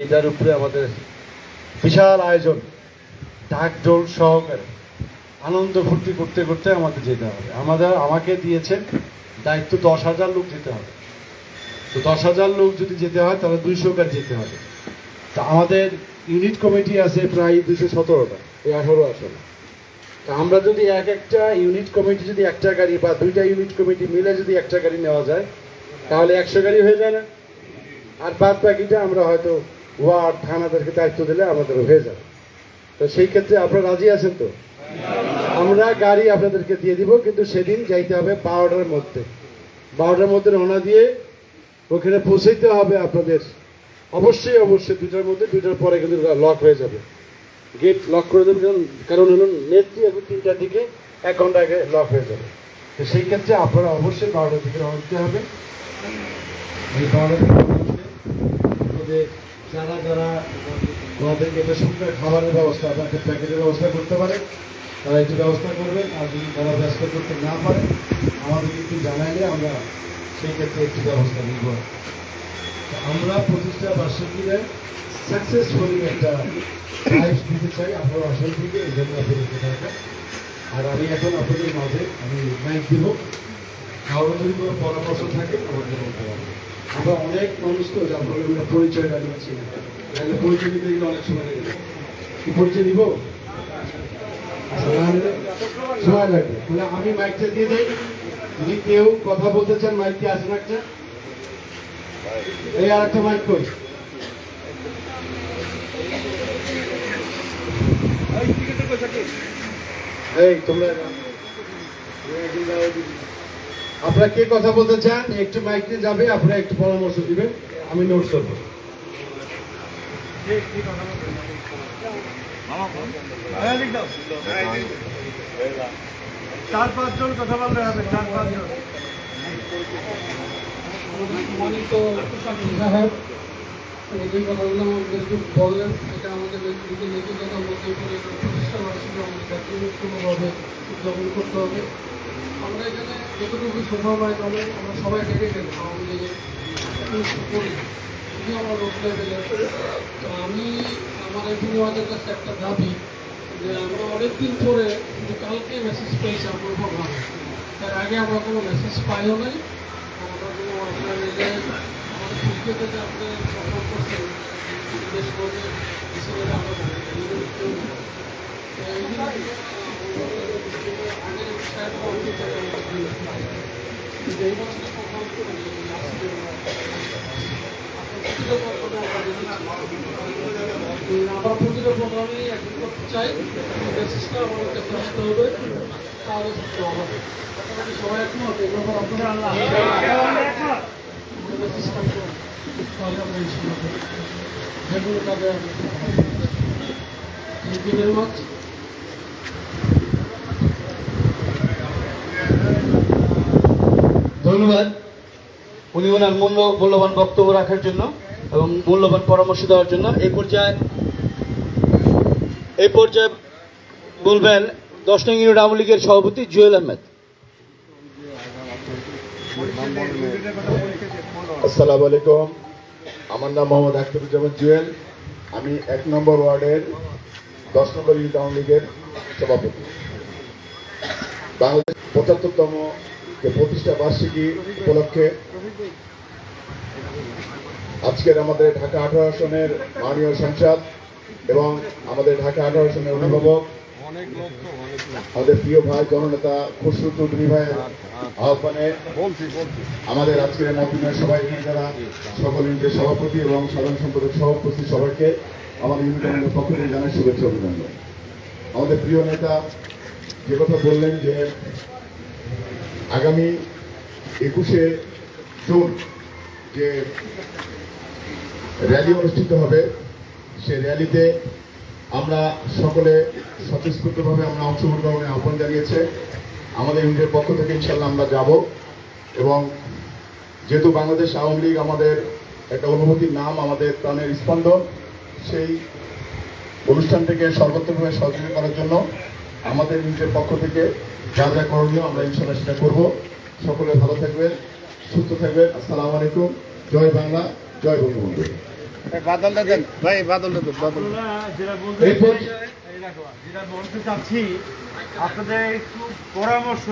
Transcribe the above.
এটার উপরে আমাদের বিশাল আয়োজন, ঢাকঢোল সহকারে আনন্দ ফুর্তি করতে করতে আমাদের যেতে হবে। আমাকে দিয়েছেন দায়িত্ব 10,000 লোক যেতে হবে। তো 10,000 লোক যদি যেতে হয় তাহলে 200 গাড়ি যেতে হবে। তা আমাদের ইউনিট কমিটি আছে প্রায় 217টা, এই 18 আসলে। তা আমরা যদি একটা ইউনিট কমিটি যদি একটা গাড়ি বা দুইটা ইউনিট কমিটি মিলে যদি একটা গাড়ি নেওয়া যায় তাহলে 100 গাড়ি হয়ে যায় না? আর বাদ বাকিটা আমরা হয়তো ওয়ার্ড থানাদেরকে দায়িত্ব দিলে আমাদের হয়ে যাবে। তো সেই ক্ষেত্রে আপনারা রাজি আছেন তো? আমরা গাড়ি আপনাদেরকে দিয়ে দিব, কিন্তু সেদিন যাইতে হবে 12টার মধ্যে। 12টার মধ্যে রওনা দিয়ে ওখানে পৌঁছাইতে হবে আপনাদের অবশ্যই 2টার মধ্যে, 2টার পরে কিন্তু লক হয়ে যাবে, গেট লক করে দেবেন। কারণ হলো নেত্রী এখন 3টার দিকে 1 ঘন্টা আগে লক হয়ে যাবে। তো সেই ক্ষেত্রে আপনারা অবশ্যই 12টার দিকে রওনা দিতে হবে। এই 12টার দিকে যারা যারা আমাদের গেটের সঙ্গে খাবারের ব্যবস্থা, আপনাকে প্যাকেটের ব্যবস্থা করতে পারে তারা একটু ব্যবস্থা করবেন। আর যদি তারা ব্যবস্থা করতে না পারে আমাদের কিন্তু জানাইলে আমরা সেই ক্ষেত্রে একটু ব্যবস্থা নিব। আমরা প্রতিষ্ঠা বার্ষিকীতে সাকসেসফুলি একটা লাইফ দিতে চাই আপনারা আসল থেকে, এই জন্য আপনাদেরকে থাকবেন। আর আমি এখন আপনাদের মাঝে আমি মাইক দিব, কারোর যদি কোনো পরামর্শ থাকে আমাদের বলতে পারবেন। আমরা অনেক মানুষ তো আপনাদের পরিচয় জানিয়েছি, তাহলে পরিচয় দিতে গেলে অনেক সময় লেগে যাবে। কি পরিচয় দিব? সময় লাগবে। তাহলে আমি মাইকটা দিয়ে দেই, যদি কেউ কথা বলতে চান মাইক দিয়ে আসেন একটা। এই আর একটা মাইক কই? এই তোমরা আপনারা কে কথা বলতে চান একটু মাইক দিয়ে যাবে, আপনারা একটু পরামর্শ দিবেন, আমি নোট করবো। 4-5 জন কথা বলতে হবে। 4-5 জন। যে কথাগুলো আমাদের বললেন এটা আমাদের নৈতিকতার মধ্যে প্রতিষ্ঠা বার্ষিকী আমাদের জাতীয়ভাবে উদযাপন করতে হবে। আমরা এখানে যতটুকু সম্ভব হয় তাহলে আমরা সবাই ডেকে গেলে আওয়ামী লীগের করি, যদি আমরা রোড লেভেলে। তো আমি আমার এমপিওয়াদের কাছে একটা দাবি যে আমরা অনেকদিন পরে কিন্তু কালকে মেসেজ পেয়েছি আমার প্রোগ্রামে, তার আগে আমরা কোনো মেসেজ পাইও নাই। আমরা কোনো আপনার আমাদের ভিডিওতে যে আপনি প্রোগ্রাম করছেন বিদেশ করে ছেলেরা আমরা আগের সাহেব এই বছরের প্রোগ্রাম করে আমরা প্রতিটা প্রোগ্রামেই একদিন করতে চাই, মেসেজটা আমাদের কাছে আসতে হবে, তাহলে হবে। সবাই একমত এই ব্যাপার আপনারা যেগুলো তাদের ধন্যবাদ উনি ওনার মূল্যবান বক্তব্য রাখার জন্য এবং মূল্যবান পরামর্শ দেওয়ার জন্য। এই পর্যায়ে বলবেন 10 নং ইউনিট আওয়ামী লীগের সভাপতি জুয়েল আহমেদ। আসসালামু আলাইকুম, আমার নাম মোহাম্মদ আখতারুজ্জামান জুয়েল। আমি 1 নম্বর ওয়ার্ডের 10 নম্বর ইউনিট আওয়ামী লীগের সভাপতি। বাংলাদেশ 75তম যে প্রতিষ্ঠা বার্ষিকী উপলক্ষে আজকের আমাদের ঢাকা 18 আসনের মাননীয় সংসদ এবং আমাদের ঢাকা 18 আসনের অভিভাবক আমাদের প্রিয় ভাই জননেতা খসরু চৌধুরী ভাইয়ের আহ্বানে আমাদের আজকের মন্ত্রীর সবাই যারা সকল ইউনিটের সভাপতি এবং সাধারণ সম্পাদক সহ উপস্থিত সবাইকে আমাদের ইউনিটের পক্ষ থেকে জানাই শুভেচ্ছা অভিনন্দন। আমাদের প্রিয় নেতা যে কথা বললেন যে আগামী 21শে জুন যে র্যালি অনুষ্ঠিত হবে, সে র্যালিতে আমরা সকলে স্বতঃস্ফূর্তভাবে আমরা অংশগ্রহণের আহ্বান জানিয়েছে। আমাদের ইউনিটের পক্ষ থেকে ইনশাল্লাহ আমরা যাব এবং যেহেতু বাংলাদেশ আওয়ামী লীগ আমাদের একটা অনুভূতির নাম, আমাদের প্রাণের স্পন্দন, সেই অনুষ্ঠানটিকে সর্বোত্তমভাবে সহযোগিতা করার জন্য আমাদের ইউনিটের পক্ষ থেকে যা যা করণীয় আমরা ইনশাল্লাহ সেটা করব। সকলে ভালো থাকবেন, সুস্থ থাকবেন। আসসালামু আলাইকুম। জয় বাংলা, জয় বঙ্গবন্ধু। বাদলটা দেন ভাই, বাদলটা দেন, বাদল। এই পর্যায়ে যেটা বলতে চাচ্ছি, আপনাদের একটু পরামর্শ